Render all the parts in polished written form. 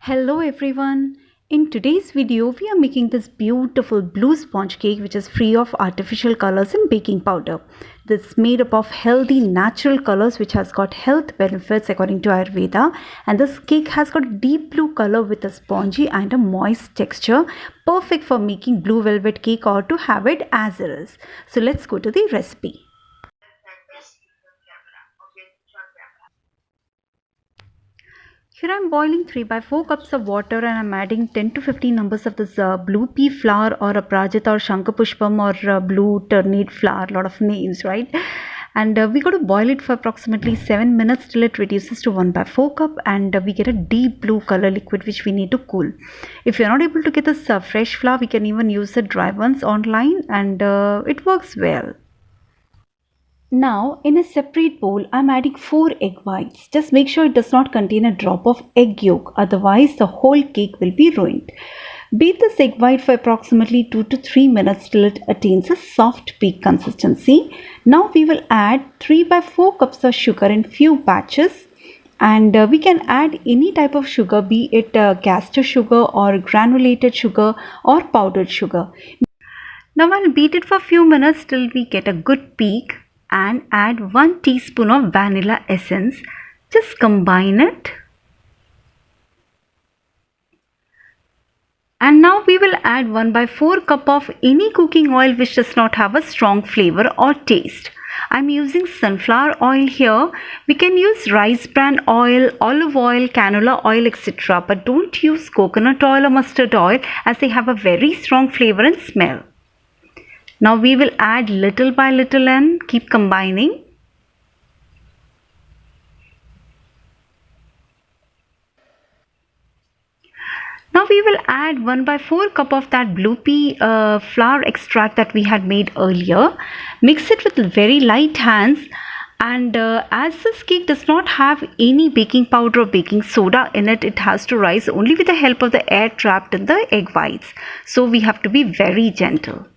Hello everyone. In today's video, we are making this beautiful blue sponge cake which is free of artificial colors and baking powder. This is made up of healthy natural colors which has got health benefits according to Ayurveda, and this cake has got deep blue color with a spongy and a moist texture, perfect for making blue velvet cake or to have it as it is. So let's go to the recipe. Here I am boiling 3 by 4 cups of water and I am adding 10 to 15 numbers of this blue pea flour or a prajita or shankapushpam or blue turnip flour, lot of names, right? And we got to boil it for approximately 7 minutes till it reduces to 1 by 4 cup, and we get a deep blue color liquid which we need to cool. If you're not able to get this fresh flour, we can even use the dry ones online, and it works well. Now in a separate bowl I am adding 4 egg whites. Just make sure it does not contain a drop of egg yolk, otherwise the whole cake will be ruined. Beat this egg white for approximately 2 to 3 minutes till it attains a soft peak consistency. Now we will add 3 by 4 cups of sugar in few batches, and we can add any type of sugar, be it caster sugar or granulated sugar or powdered sugar. Now I'll beat it for a few minutes till we get a good peak and add 1 teaspoon of vanilla essence. Just combine it. And now we will add 1 by 4 cup of any cooking oil which does not have a strong flavor or taste. I'm using sunflower oil here. We can use rice bran oil, olive oil, canola oil, etc. But don't use coconut oil or mustard oil as they have a very strong flavor and smell. Now we will add little by little and keep combining. Now we will add 1 by 4 cup of that blue pea flour extract that we had made earlier. Mix it with very light hands, and as this cake does not have any baking powder or baking soda in it, it has to rise only with the help of the air trapped in the egg whites. So we have to be very gentle.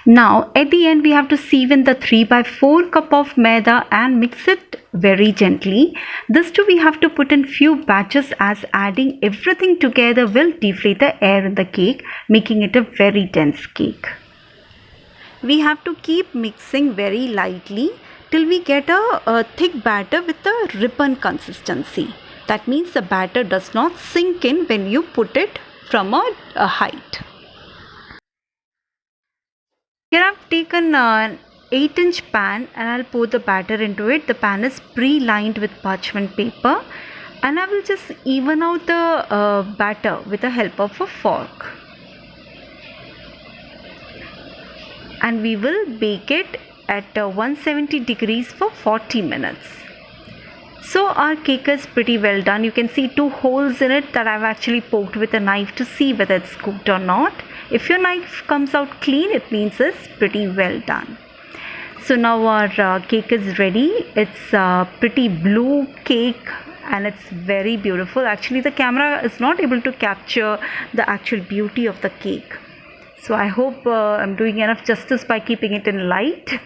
Now at the end we have to sieve in the 3 by 4 cup of maida and mix it very gently. This too we have to put in few batches, as adding everything together will deflate the air in the cake, making it a very dense cake. We have to keep mixing very lightly till we get a thick batter with a ribbon consistency. That means the batter does not sink in when you put it from a height. Here I have taken an 8-inch pan and I'll pour the batter into it. The pan is pre-lined with parchment paper, and I will just even out the batter with the help of a fork. And we will bake it at 170 degrees for 40 minutes. So our cake is pretty well done. You can see 2 holes in it that I've actually poked with a knife to see whether it's cooked or not. If your knife comes out clean, it means it's pretty well done. So now our cake is ready. It's a pretty blue cake and it's very beautiful. Actually the camera is not able to capture the actual beauty of the cake. So I hope I'm doing enough justice by keeping it in light.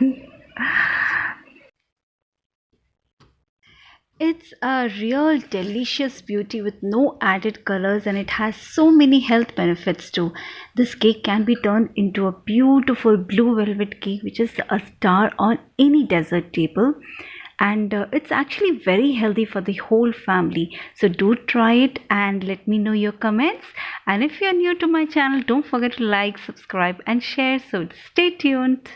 It's a real delicious beauty with no added colors, and it has so many health benefits too. This cake can be turned into a beautiful blue velvet cake which is a star on any dessert table, and it's actually very healthy for the whole family. So do try it and let me know your comments. And if you're new to my channel, don't forget to like, subscribe and share. So stay tuned.